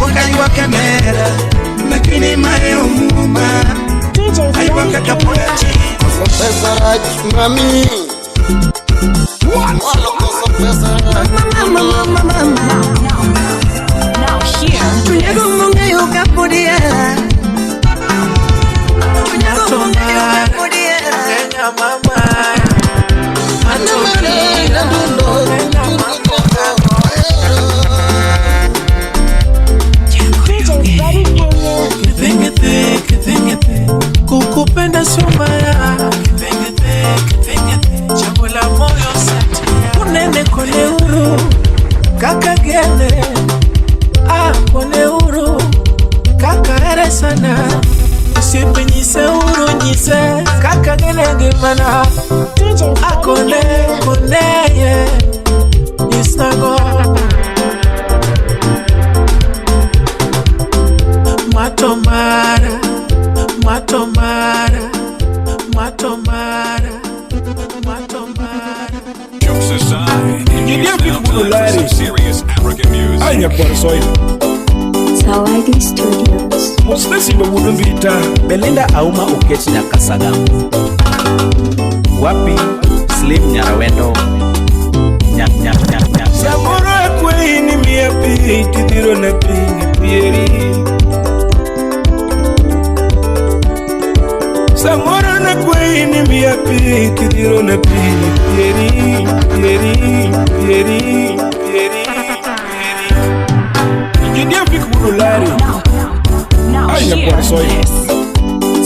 wakati wa kamera lakini mayo muma aiwa kakapochi Professor Raj mami walo Professor mama now here tunyago munga yoka podia mama kukupenda sio mbaya jambo la moyo sati unene kone uru kaka gene kone uru kaka ere sana sipe nyise uru nyise kaka gene gimana akone ye nisago Jokes aside, some serious African music. Zawadi Studios. Mustasi ndo mudumita Belinda Auma uketi na Kasagamu. Wapi Slim Nyarawendo Nyak Samora kwe ni miapi Tidiro na pini pieri Samora na kwe ni miapi Tidiro na pini pieri Injinia Vic Budulari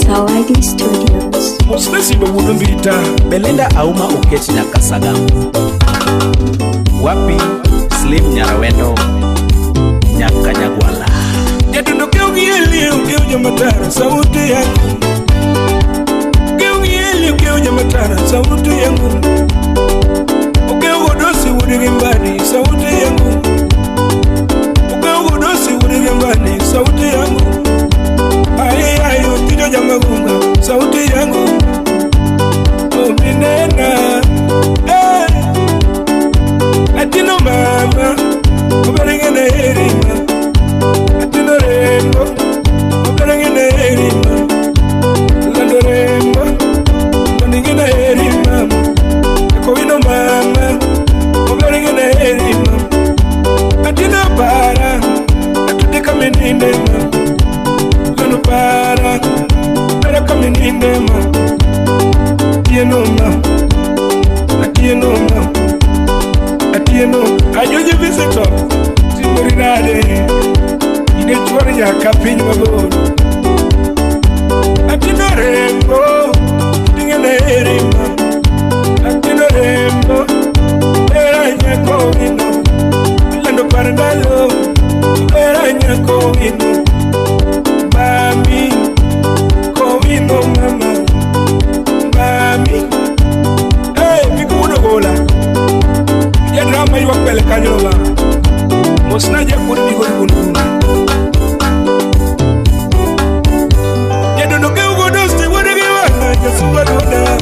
Zawadi Studios. Mustasi ndo mudumita Belinda Auma uketi na Kasagamu. Wapi Slim Nyarawendo Nyakanyagwala. Jatunuke ugieli ugeuja matara sauti yangu Ugieli ugeuja matara sauti yangu Ugeugodosi udirimbani sauti yangu Ugeugodosi udirimbani sauti yangu Ayo tijo jamagunga sauti yangu Minena Atino mama Uberengene erima Atino rembo Uberengene erima Lando rembo Uberengene erima Ekowino mama Uberengene erima Atino para Atudeka menindema Lando para Atudeka menindema Atieno ajoje visitor Timorinade Ine chwari ya kapinyi maboro Atieno rembo Tingene erima Atieno rembo Era nyako ino Lando parandalo Era nyako ino Mami Kovino mama Mami Gola ya drama iwa kwele kanyola mosnaje kuri bigoni ya dondo ke ugodosti wodege wana ya suba doda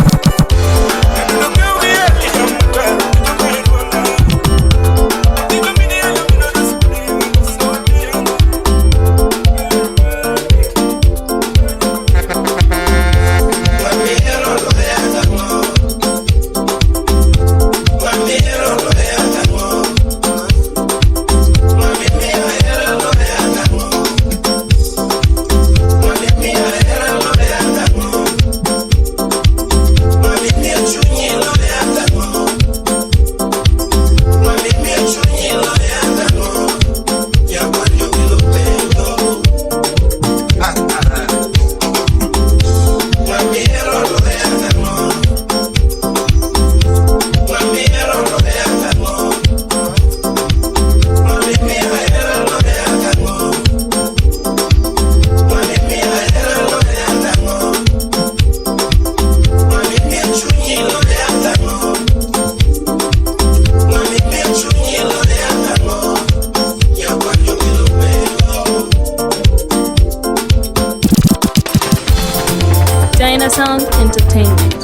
Sound Entertainment.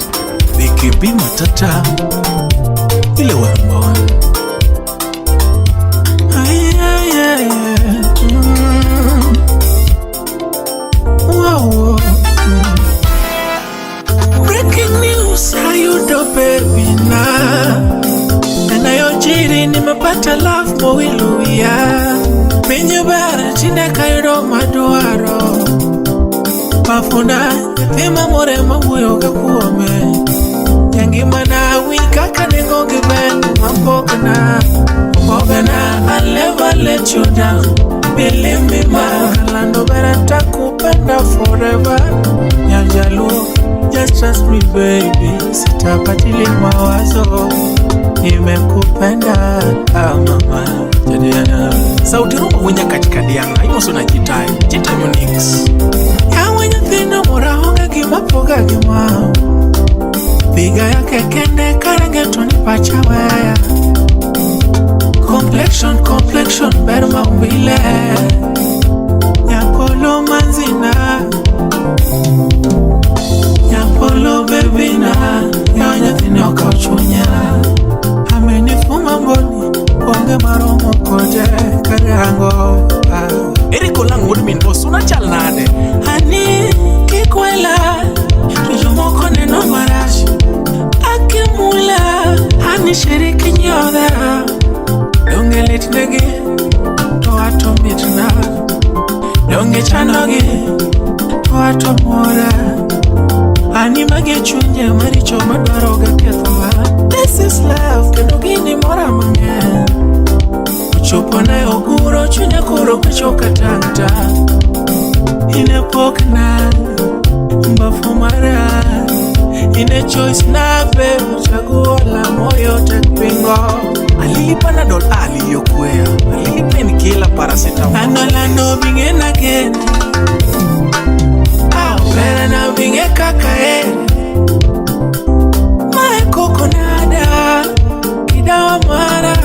Vikibi matata ile wamba sayudo baby na yanayojiri nimepata love mowiluya pinyo bara tinde kayudo madwaro mafunda thima more mawuoyo ga kuome yangimana wi kaka nengo giben mapokna I'll never let you down. Believe me, ma. Kalando berata kupenda forever. Nyanjalu, just trust me, baby. Sitapatili mawazo. Nimekupenda mama. Jadiana. Sauti rumba wenya katika dianga. Imoso na jitai. Jita Unix. Ya wenya thina mora honga gimapoga gima. Biga yake kende karange tunipacha waya. Complexion, berma umbile Yapolo manzina Yapolo bebina Yanya thine wakachunya Amenifuma mboni Onge maromo koje Kariango Eriko lang woodmin boss unachal nade Hani kikwela Tujumoko neno marashi Akimula Hani shiriki nyodha Donge litnegi, to ato mitna Donge chanogi, to ato mora Ani mage chunye maricho madwaroga kethowa This is love, kendo gini mora mange Uchopo na yoguro, chunye kuro kuchoka tangta Ine pokna, mbafu mara Ine choice na be, chaguo la moyo tekpingo Alilipa na doll aliyokwea Alilipa ni kila paracetamol Anolando binge na geni Pera na binge kakae Mae kokonada Kidawa mara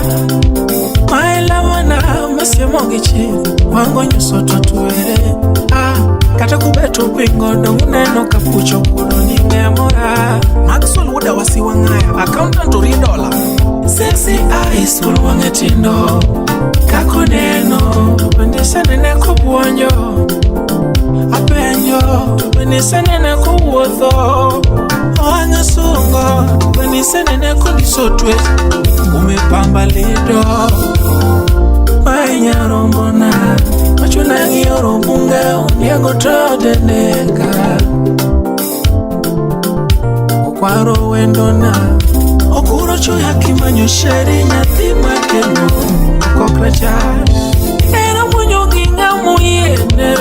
Mae lawana Masemo gichi Wango nyusoto tuere Kata kubeto pingo Nuneno kapucho kudo ningemora Maxwell Woda wasiwangaya Accountant $3 Sexy eyes ulwange tindo Kako neno Tupendisa nene kubuonyo Apenyo Tupendisa nene kuwotho Oanga sungo Tupendisa nene kudisotwe Umepamba lido Maya rombona Machunangi oromunga Uniago todeneka Ukwaro wendona Okuro choya kimanyo sheri nyathima keno Kokracha Era mwenyo ginga muyene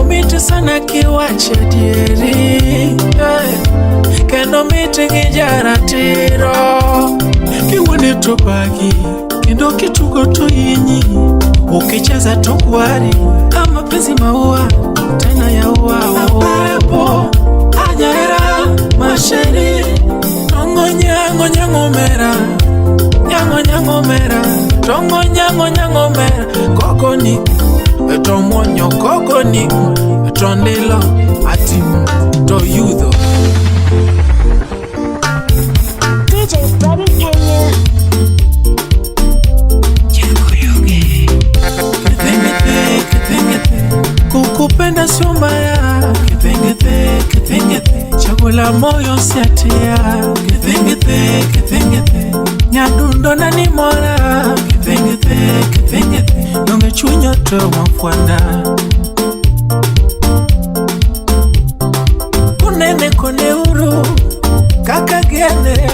Omite sana kiwache dieri Kendo mite gijara tiro Kiwone topagi Kendo kitugo to inyi Ukicheza tokwari Kama pezi maua Tena ya ua Apepo Ajaera Masheri Tongo nyango mera Tongo nyango mera Kokoni Etomonyo kokoni Etondilo Atim To you though DJ Buddy Kenya. Kukupenda sio mbaya Kithengete Chagula moyo siatia Kithengete Nyadundo na ni mora Kithengete Nonge chunyo to mafwanda Kunene kone uru Kaka gene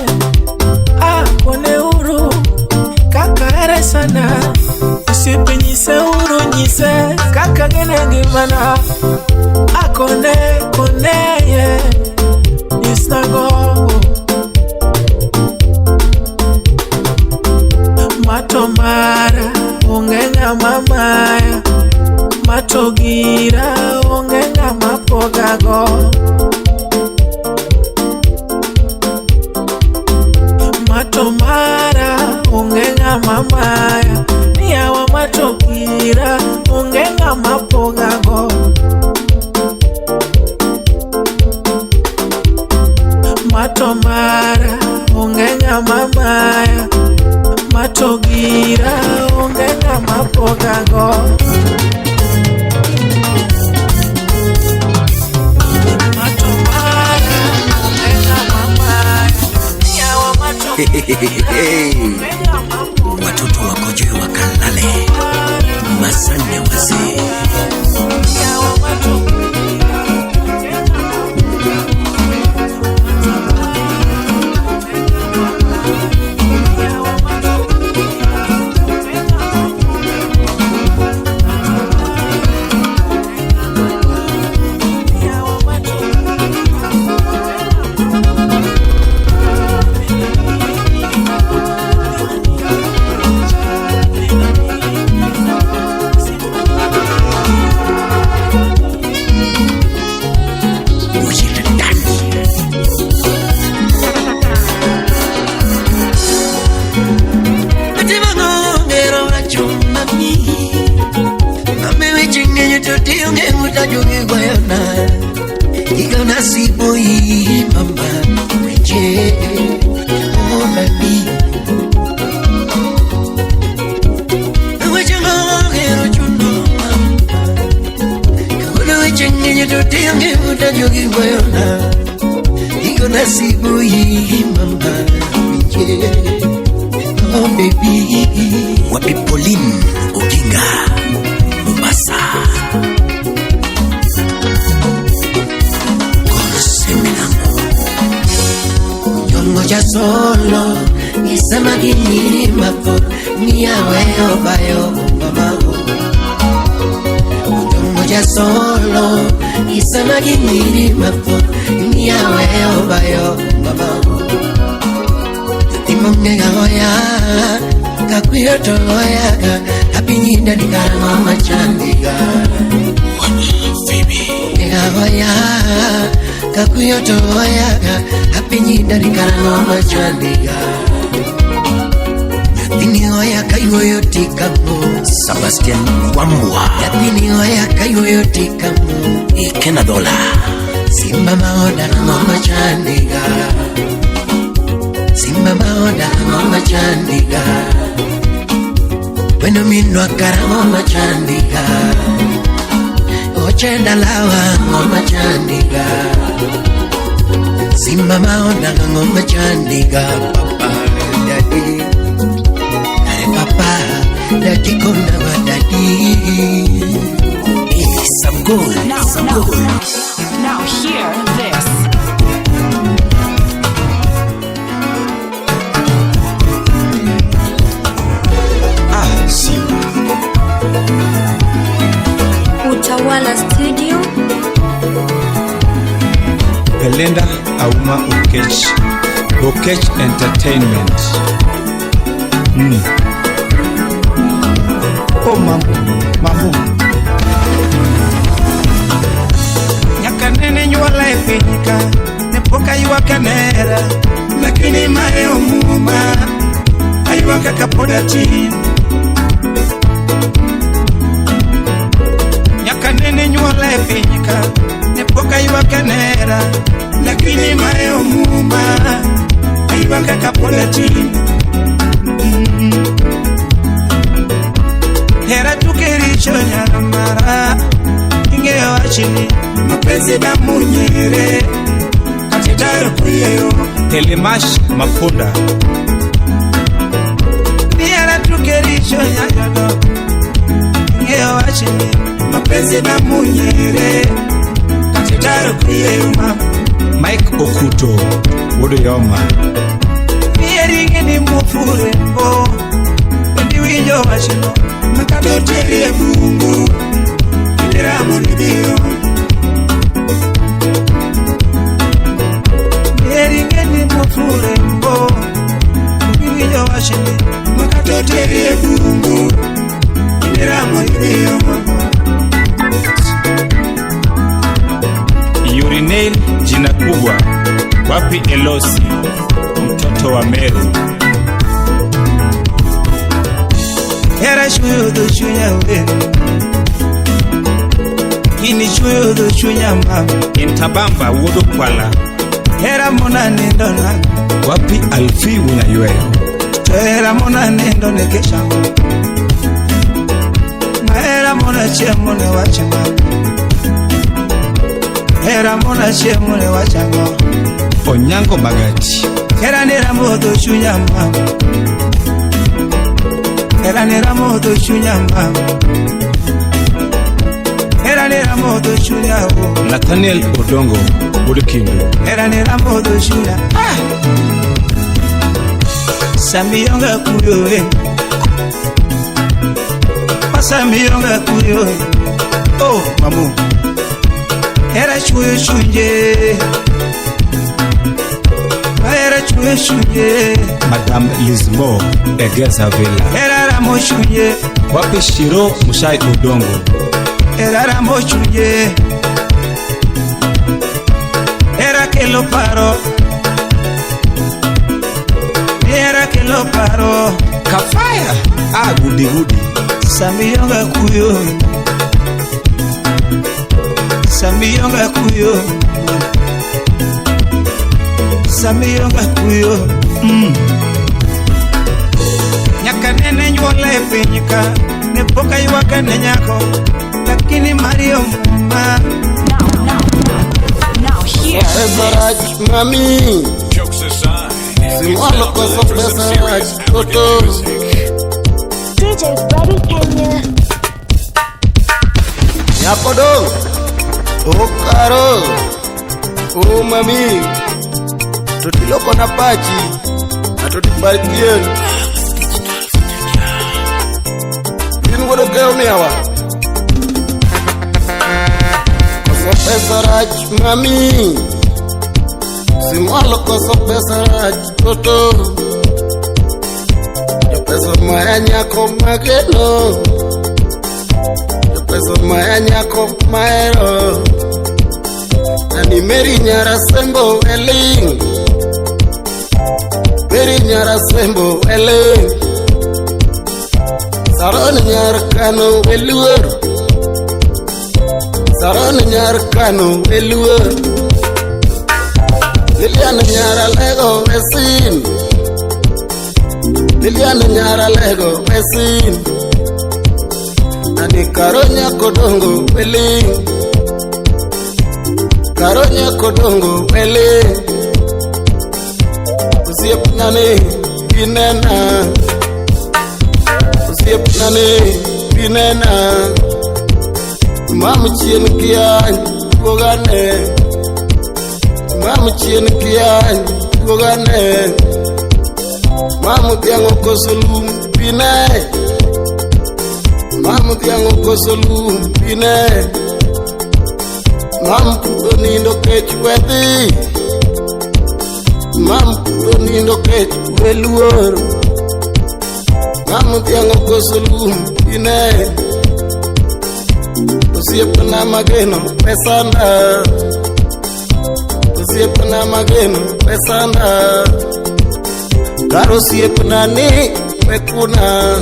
Kone uru Kaka ere sana Usipe nyise uru nyise Kaka gene gimana Akone ye Nisnago Matomara Ungenga mamaya Matogira Ungenga mapogago Matomara Ungenga mamaya Niyawa matogira Ungenga mapogago Matomara Ungenga mamaya Matogira Ungenga mapogago Matomara Watoto wakojoe wakalale, masane wazee. Oh baby, Wapi Pauline Oginga, Mombasa. Ngoja solo nisema kinini mapo ni yawe obayo mama. Ngoja solo nisema kinini mapo ni yawe obayo mama. Imonge hoya kakuyo toya apinyinda dikana machandiga. Hoya kakuyo toya apinyinda dikana machandiga. Yatini hoya kayo tikamu Sebastian Wambua. Yatini hoya kayo tikamu Ikena Dola. Simba maoda na mama chandiga. Simba maoda mama chandiga. Weno minwa kara mama chandiga. Ochenda lawa mama chandiga. Simba maoda mama chandiga. Papa daddy. Kare papa daddy kona wa daddy. Some gold. Now hear this. Utawala Studio. Belinda Auma Okech, Okech Entertainment. Oh mambo. Nyakanene nyuala epinika, nepoka iwa kanera, lakini mae omuma, aiwa kakapoda chini. Nyakanene nyuala epinika, nepoka iwa kanera, lakini mae omuma, aiwa kakapoda chini. Hera tukericho nyaramara, ingewa chini. Mapenzi na munyere katitaro kuyeyo Telemash Makonda. Niara tukerisho nyagodo Ngewa chini. Mapenzi na munyere katitaro kuyeyo Mike Okuto, Wodo Yoma. Nieringe ni mufure mbo Wendi winyo wachino Makato terie mungu Idiramu nibiyo Eringeni mufure mbo Mwiyo washini Makatoterie bungu Iniramo iliyo mamo Urinail jina kubwa. Wapi Elosi, mtoto wa Meru. Hera shuyo shunya uveni Kini shuyo shunya mama Intabamba Wodo Kwala. Hera mona nendo na Wapi Alfi Unayoyo. Hera mona nendo nekeshango Mahera mona chemone wachanga Hera mona chemone wachanga Onyango Magati. Era nera modo chunyama. Era nera modo chunyama. Era nera modo chunyama. Nathaniel Odongo Bulikindu. Era nera modo chunyama. Samiyonga kuyo Samiyonga kuyo Oh mamu Era chuyo chunje Era chuyo chunje Madame Lizmo Egeza Villa. Era ramo chunje Wapi Shiro Mushai Odongo. Era ramo chunje Era que lo paro Era que lo paro Kafaya. Gudi gudi. Samiyonga kuyo Samiyonga kuyo Samiyonga kuyo Nyaka nene nyuola e pinyka ne poka ywaka ne nyako lakini Mario mama Now here Pesaraj mami Jokes aside, Simwalo koso pesaraj toto DJ Buddy Kenya. Nyapodong Okaro O mami Totiloko na pachi Atotibarikien Wodo keo miawa Koso pesaraj mami Simwalo koso pesaraj toto Yo peso maya nyako mageno Yo peso maya nyako maero Nani meri nyara sembo eling Meri nyara sembo eling Saron nyar kano eluor Saron nyar kano eluor Lilian nyara lego esin Lilian nyara lego esin Nani karonya kodongo eling Karonya kodongo eling Usiep nani binena Usiep nani binena Mamu chien kian Gogane Mamu chien kian Gogane Mamu tiango kosolum Binay Mamu tiango kosolum Binay Mamu puto nindo kech wedi Mamu puto nindo kech weluor Mamu tiango kosolum Binay Usiep na mageno pesanda Usiep na mageno pesanda Karo siep na ni pekuna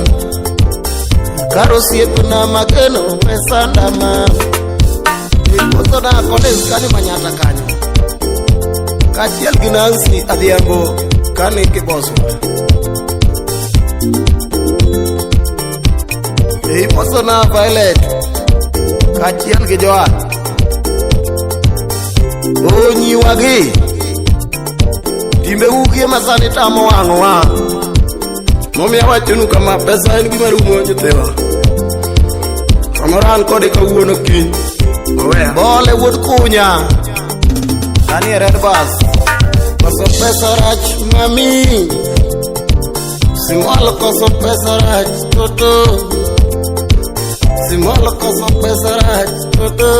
Karo siep na mageno pesanda ma Iposo na koles kani manyata kanyo Kachiel ginansi adhiambo kani kiboso Iposo na Violet Kachiel gi Joan Onyi wagi Timbe ukie masani tamo wango wa Momi awachonu kama pesa en gima rumo nyetewa Kamoran kode ka uono kiny Bole wood kunya Kani red bus Koso pesa rach mami Simwalo koso pesa rach toto Simwalo koso pesa rach toto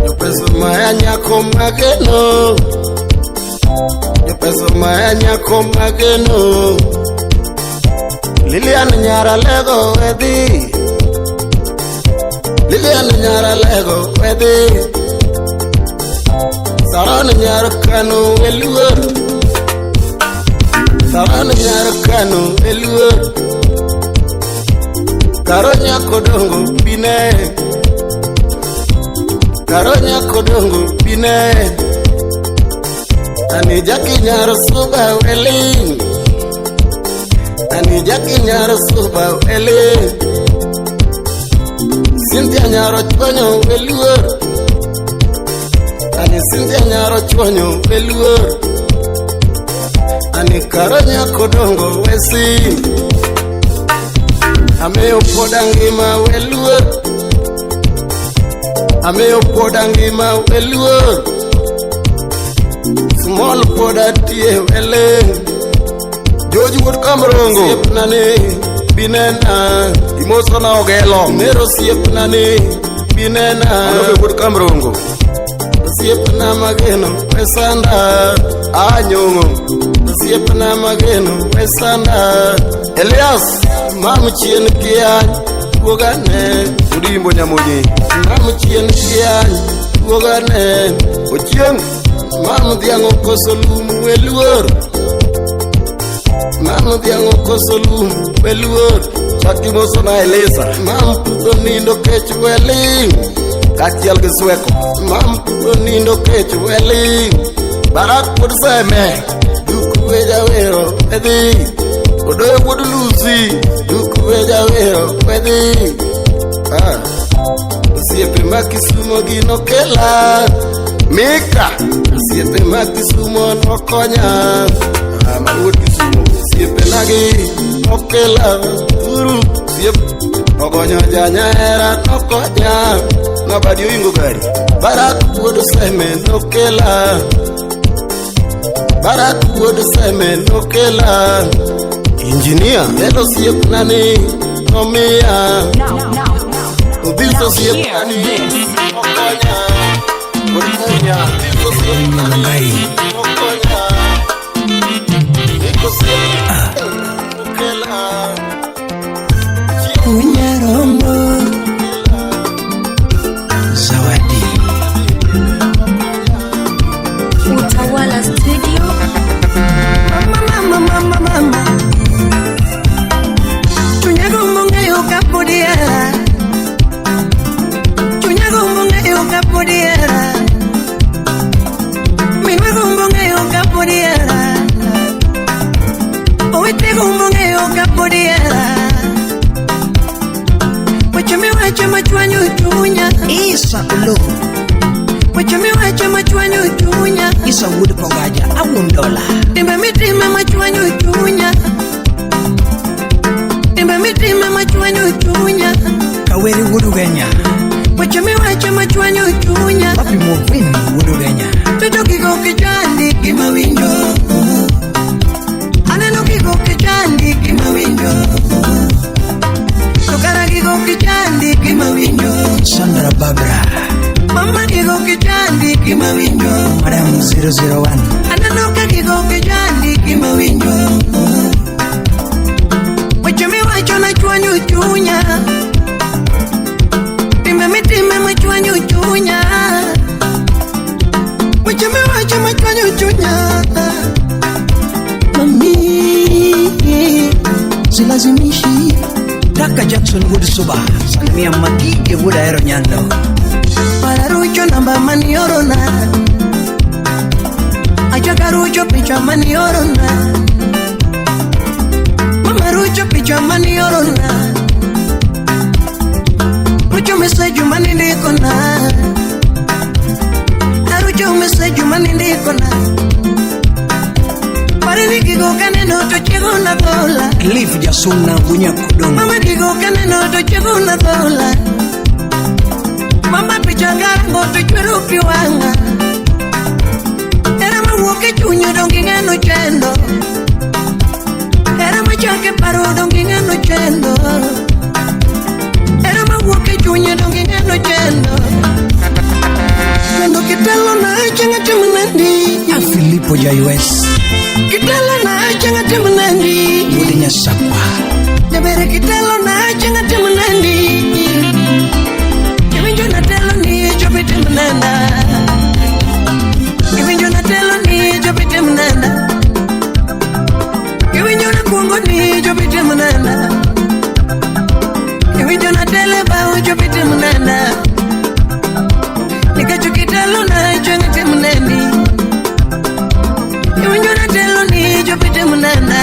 Yo peso maya nyako mageno Yo peso maya nyako mageno Lilian nyara lego wedi Lilian nyara lego wedi Saran nyara kano eluor Saran nyara kano eluor Karonya kodongo bine Karonya kodongo bine Ani jaki nyara suba weling Ani jaki nyara suba weling Cynthia nyaro chwanyo weluor Ani Cynthia nyaro chwanyo weluor yani karanya kodongo wesi ameyo podangima weluor ameyo podangima weluor small podatie wele George would come rongo siep nane binena imosona ogelo mero siep nane binena anobe would come rongo siep na mageno pesanda anyongo siep na mageno pesanda Elias mamu chien kian wogane udimbo nyamonyi mamu chien kian wogane ochieng mamu diango kosolum weluor mamu diango kosolum weluor chakimoso na Elisa mamu puto nindo kech weling kachiel gi sweko mamu puto nindo kech weling barak pod seme duk weja wero edhi odoyo pod lusi duk weja wero edhi siepe makisumo gino kela Mika siepe makisumo nokonya Maluot kisumo siepe nagi nokela Uru siepe nokonya janya era nokonya Nobody wingo gari Barak wodo seme nokela Barak wodo seme nokela Engineer Yelo siepe nani nomia Ubilso siepe nani nokonya Burkunya Ubilso siepe nani nokonya Iko siepe nokela Unyarombo Zawadi Utawala Studio. Mama Chunyago mbonge ukapodiera Chunyago mbonge ukapodiera Minwago mbonge ukapodiera Owetego mbonge ukapodiera Wachame wacha machwanyo chunya Isa ulo Wachame wacha machwanyo chunya Isa wood pogaja $1 Timba mitima machwanyo chunya Timba mitima machwanyo chunya Kaweri wood genya Wachame wacha machwanyo chunya Papi mwini wood genya Toto kiko kichandi kima winjo Anano kiko kichandi kima winjo Sokara kiko kichandi kima winjo Sandra Barbara Mama kiko kichandi kima winjo Madam 001 Ananoka kiko kichandi kima winjo Wachame wacho na chwanyo chunya Timbe mitime machwanyo chunya Wachame wacho machwanyo chunya Mami Silazimishi Daka Jackson Wood Suba Salimia Magige Wood Aero Nyando Para rucho namba maniorona Achaka rucho picha maniorona Mama rucho picha maniorona Rucho message manindikona Rucho message manindikona Parili kigo kaneno to chego na dola Cliff Jasuna Bunya Kudongo Mama kigo kaneno to chego na dola Mama pichangara to chwero piwanga Era mawoke chunyo dongi ngano chendo Era machake paro dongi ngano chendo Era mawoke chunyo dongi ngano chendo Kendo kitalo na changa temunandi A Filippo ja US Kitalo na changa temunandi Woodinya Sakwa Jabere kitalo na changa temunandi Kivinjo na telo ni chopite mnanda Kivinjo na telo ni chopite mnanda Kivinjo na kuongo ni chopite mnanda Kivinjo na tele bao chopite mnanda Nika chukitalo na changite mnandi Kivinjo na telo ni chopite mnanda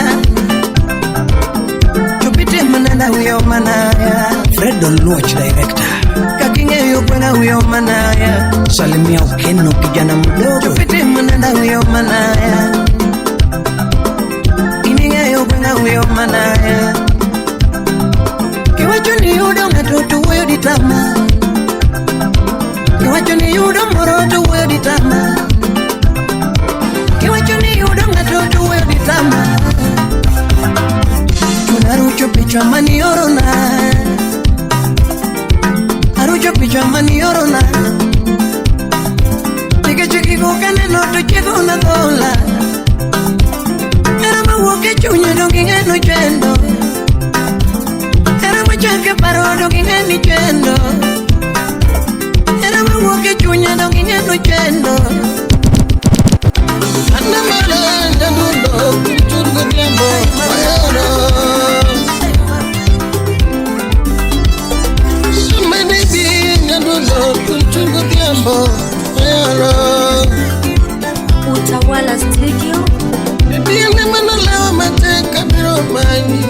Chopite mnanda huyo manaya Fred Oluoch Director Kakingeyo kwena huyo manaya Salimia Ukeno kijana mdogo Chopite mnanda huyo manaya huyo manaya kiwacho ni yudo ng'ato wuoyo ditama kiwacho ni yudo moro to wuoyo ditama kiwacho ni yudo ng'ato wuoyo ditama tunarucho picha mani orona arucho picha mani orona chiki kukane no to chiko na dola era mawoke chunya dongi ngeno chendo era machake paro dongi ngeni chendo era mawoke chunya dongi ngeno chendo anna mala ndundo kuchurgo diambo ayoro sumene bi ndundo kuchurgo diambo Utawala Studio. Ndiye manalewa mateka biromani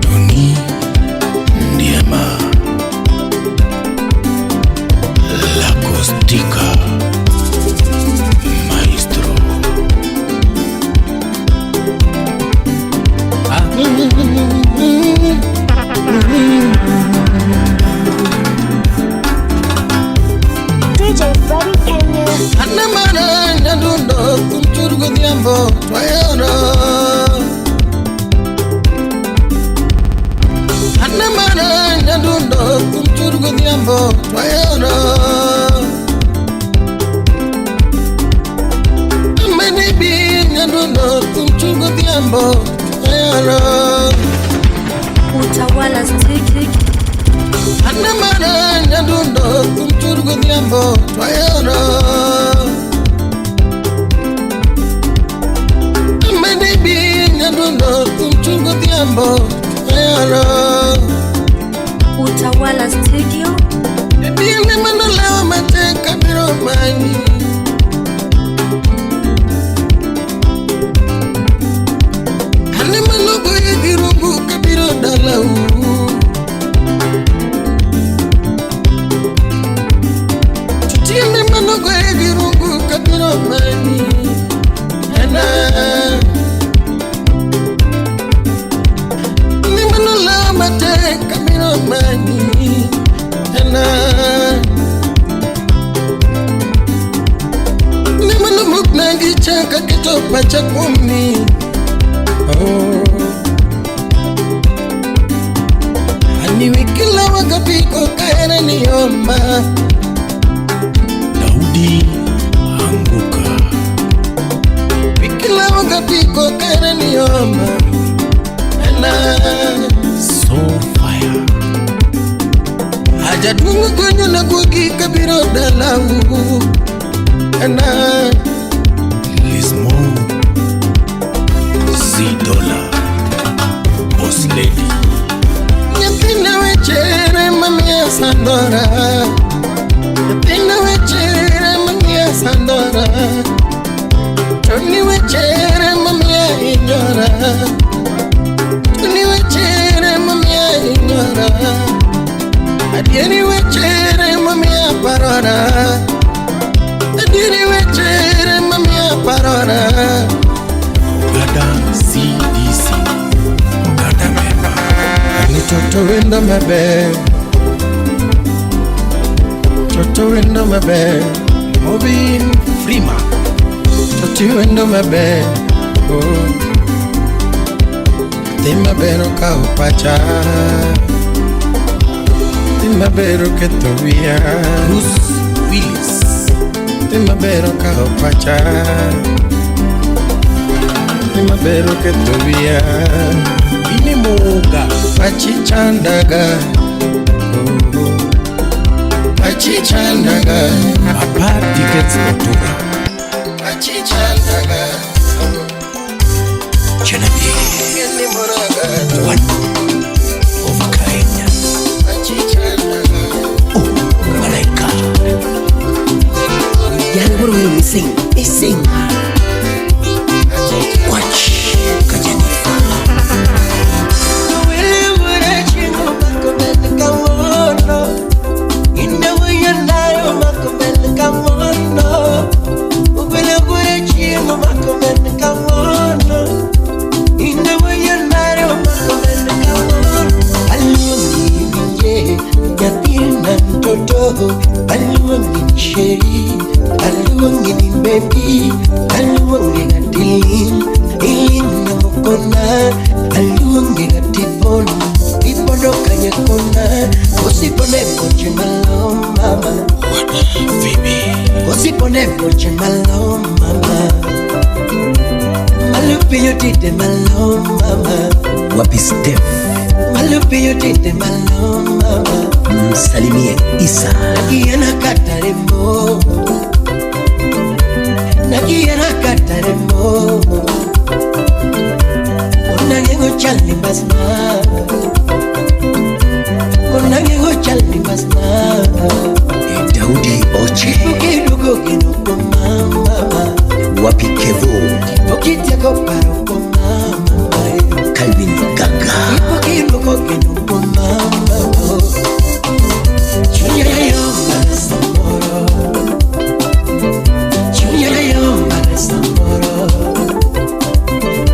Tony Ndiema La Costica DJ Freddy Kenya. Anamana ndundo kumchurgo diambo twayoro Anamana ndundo kumchurgo diambo twayoro Amenibi ndundo kumchurgo diambo twayoro Utawala Studio. Anamana ndundo kumchurgo diambo twayoro Amenibi ndundo kumchurgo diambo twayoro Utawala Studio. Ndiye manalewa mateka biromani Hane malogo yegirungu kabiro dalau Chutiende malogo yegirungu kabiro mani Hana Ni manalewa mateka biromani Hana Ni manamuk nagi chaka kitopa chakumi Ani wikila wakapiko kaena niomba Daudi Anguka Wikila wakapiko kaena niomba Ana So Fire Haja dungu konyo na kuki kabiro dalau Ana Lismo Z-Dollar Boss Lady Nyatina wechere mamia sandora Nyatina wechere mamia sandora Tony wechere mamia inyora Tony wechere mamia inyora Adieni wechere mamia parora Adieni wechere mamia parora Ogada CDC Ogada member Ani toto wendo mebe Toto wendo mebe Mobin Frima Toto wendo mebe Oh Tima bero ka upacha Tima bero que tobia Bruce Willis Tima bero ka upacha Tima bero que tobia Ini Moga Pachichandaga Pachichandaga Papa Tickets Motura Pachichandaga Genevieve Geni moraga One of a kind Pachichandaga Oh, Malaika Yani what do we sing? They sing. Watch Kajenifa Malupi you did the malo mama. Wapi Steph? Malupi you did the malo mama. Msalimie Isa. Nakiana kataremo. Nakiana kataremo. Unangengo chali basna. Unangengo chali basna. Daudi Oche. Kidogo kidogo mama. Wapi Kevo? Ukitaka paroko mama. Calvin Gaga. Kidogo kidogo mama. Chunya yo masamoro. Chunya yo masamoro.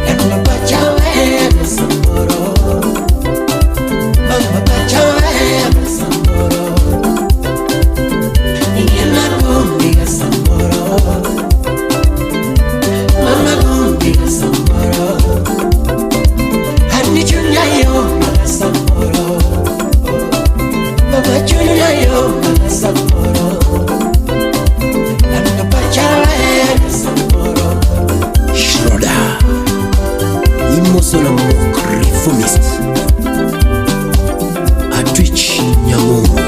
Endo pachawe masamoro. Mama pachawe masamoro. Iyana kumbi masamoro. Mama kumbi masamoro. Hani chunya yo masamoro. Mama chunya yo masamoro. Endo pachawe masamoro. Schroeder. Imosola Reformist. Atwich Nyamungu.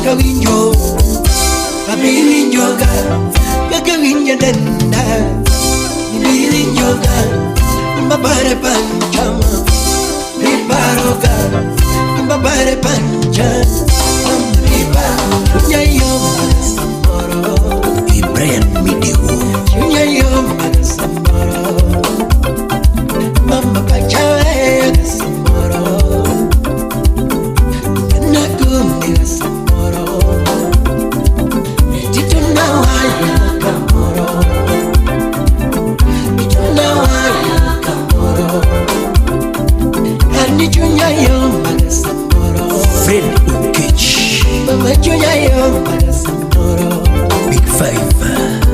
Kawinjo, papilinjoga, kawinja denda, bilinjoga, mbabare panchama, bibaroga, mbabare pancha, biba, nyayo masamoro, Ibrahim Midiwo, nyayo masamoro, mama pachawe masamoro, nakumbi masamoro. Fred Ukech, Mama chunya yo masamoro. Big Five,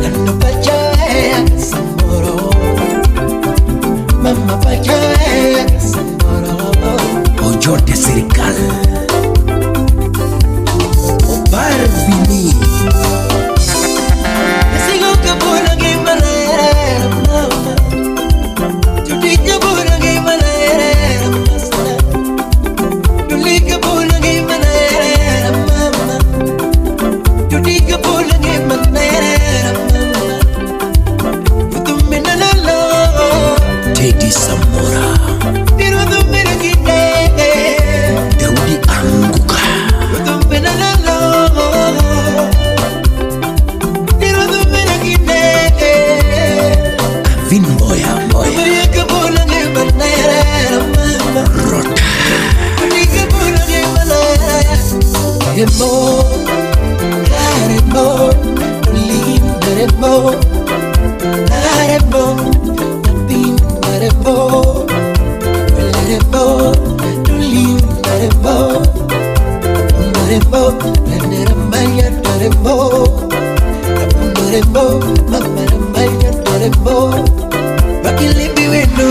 Ando pachawe masamoro. Mama pachawe masamoro. Ojo de Serikal, Obar Vini, Sigo kabula gimalera mama. Tudi kabula gimalera mama. Tudi kabula gimalera mama. Tudi kabula gimalera mama. Utumina lalo. Teddy Samora, Utumina kine. Daudi Anguka, Utumina lalo. Utumina kine. Avin Boya Boya, Tudi kabula gimalera mama. Rota, Remo, Remo, linda Remo, Remo, linda Remo, Remo, linda Remo, Remo, Maya Remo, Remo, Mama Maya Remo, Bakili biwenu,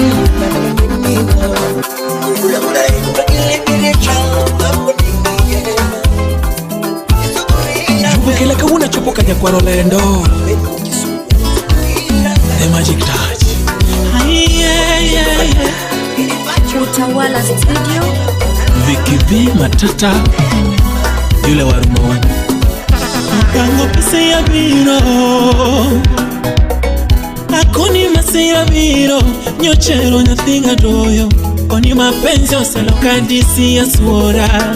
Mula Mula, Bakili biwenu, Kile kauna chupo kaja kwa Rolendo. The Magic Touch. Utawala Studio. Vicky V Matata. Yule wa Rumoni. Kango pese ya biro. Akoni mase ya biro. Nyochero nyathinga doyo. Oni mapenzi oseloka disi ya suora.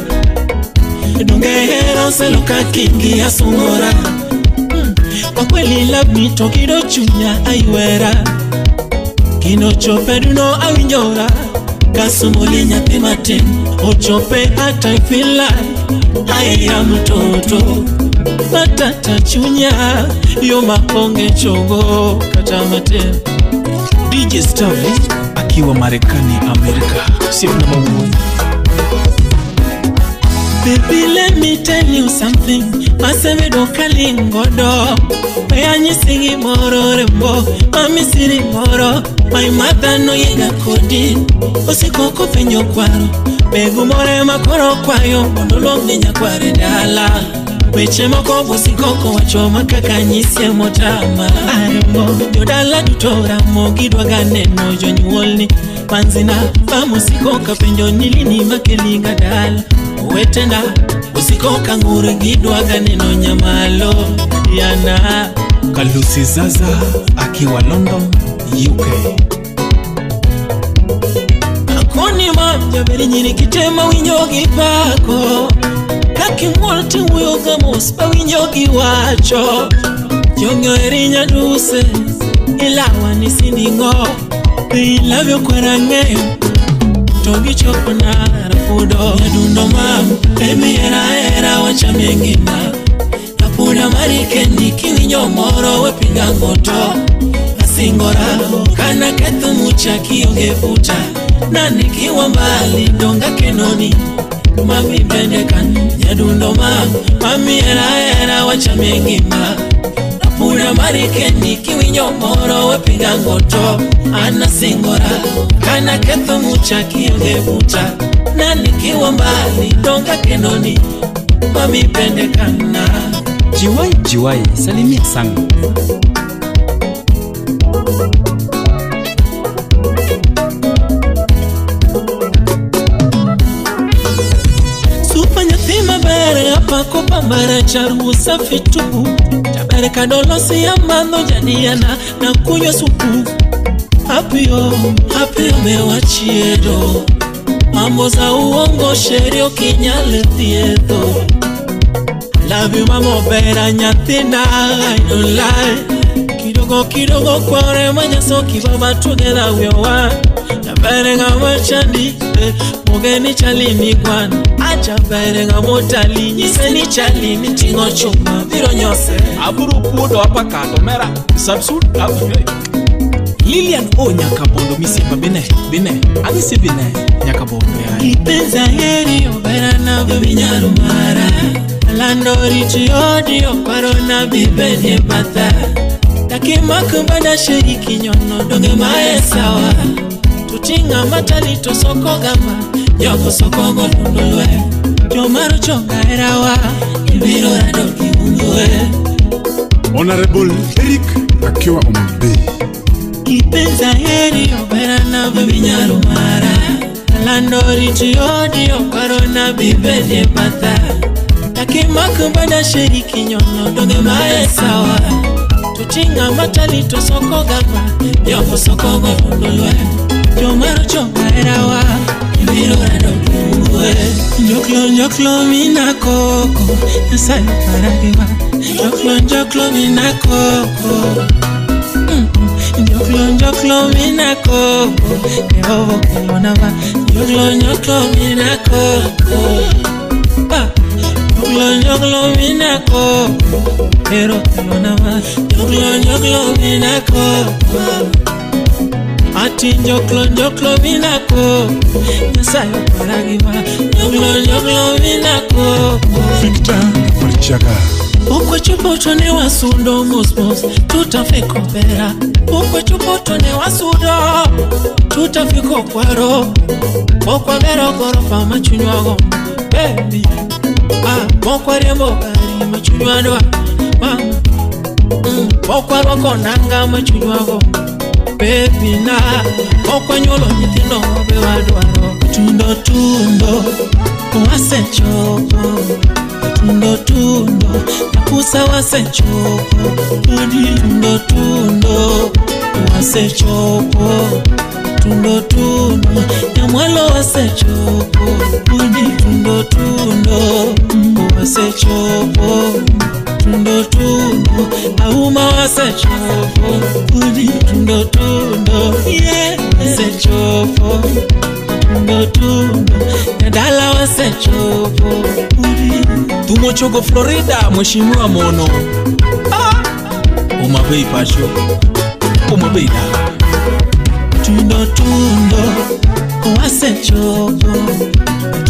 Dongehera seloka kingi ya sungora. Kwa kweli love me tokido chunya aiwera. Kino chope duno awinyora. Kasumuli nyapi matin. Ochope hata I feel like I am toto. matata chunya yo maonge chogo kata mate. DJ Starley akiwa Marekani Amerika, sio na maua. Baby, let me tell you something. Maseme do kalingodo. Mayanyi singi moro rembo. Mami siri moro. My mother no yega kodi. Osikoko penyo kwaro. Begu more makoro kwayo. Mondolong ninya kware dala. Weche moko bosikoko wachoma kakanyisye motama. Arembo yodala dutora mogidwa ganeno jonyuolni. Panzina pamusikoka penjo nilini makelinga dala. Wetenda usikoka ngure gidwa ganeno nyamalo yana. Kalusi Zaza akiwa London, UK. Akoni mamja beri nyini kitema winyogi pako. Kaki mwolti uyoga mospa winyogi wacho. Yonyo erinya duse ilawa nisindingo. Ilavyo kwera ngeyo togi chopo na rapudo. Yadundo mamu baby era wacha mengina. Napuna marikendi kiwinyo moro wepinga ngoto. Asingora kana ketu mucha kionge puta. Nani kiwa mbali donga kenoni mami bendekan. Yadundo mamu mami era wacha mengina. Napuna marikendi kiwinyo moro wepinga ngoto. Anasingora kana ketu mucha kionge puta. Nani kiwa mbali donga kenoni mami pendekana. Jiwai salimia sana. Supanya thima bere hapa kupambara charu safi tupu. Tabere kadolosi ya mando jadiana na kunywa supu. Hapio mewachiedo. Mambo za uongo sherio kinyale thiedo. Love you mama bera nyatina, I don't lie. Kidogo kware manyaso kibaba together we are one. Tabere ngama chandi, mogeni chalini kwan. Acha bere ngama tali, nyiseni chalini tingo chuma, viro nyose. Aburu pudo hapa kato mera, subsuit abu. Lilian O Nyakabondo misipa bine, agisi bine Nyakabondo ya Ipenza heri obera na vinyaru mara. Lando richi odi oparo na bibede bata. Takima kumbada shiriki nyono donge mae sawa. Tutinga matali to soko gamba. Yoko soko golundulwe. Jomaru chonga erawa. Ibiro radoki unduwe. Honorable Eric akiwa Ombe. Ipenza heri obera na vinyaru mara. Lando richi odi oparo na bibede bata. Takima kumbada shiriki nyono donge mae sawa. Tutinga matali to soko gamba. Yoko soko golundulwe. Jomaru chonga erawa. Ibiro radoki unduwe. Njoklo mina koko. Yasai paragiwa. Njoklo mina koko. Njoklo mina koko. Kehovo kilonava. Njoklo mina koko. Njoklo mina koko. Pero kilonava. Njoklo mina koko. Ati njoklo mina koko. Yasayo paragiwa. Njoklo mina koko. Victor Marichaga. Ukwe chupoto ne wasundo musmos. Tutafiko pera. Ukwe chupoto ne wasundo. Tutafiko kwaro. Okwa gero gorofa machunywago. Baby Mokwa rembo gari machunywadwa. Mokwa roko nanga machunywago. Baby na mokwa nyolo nyitino wabe wadwaro. Tundo wase chopo. Tundo nakusa wase chopo. Udi tundo wase chopo. Tundo nyamwalo wase chopo. Udi tundo wase chopo. Tundo auma wase chopo. Udi tundo yeah wase chopo. tundo tundo Nadala wase chopo Tumo chogo Florida mheshimiwa Mono Umabei pasho Umabei da Tundo tundo wase chopo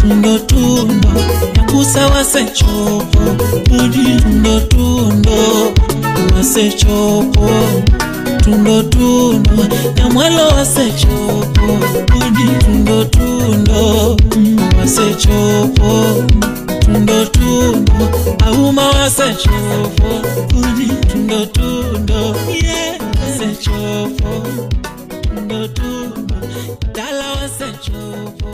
Tundo tundo Yakusa wase chopo Tundo tundo wase chopo Tundo tundo Nyamwelo wase chopo Tundo tundo wase chopo Tundo tundo Auma wase chopo Tundo tundo wase chopo Tundo tundo Dala wase chopo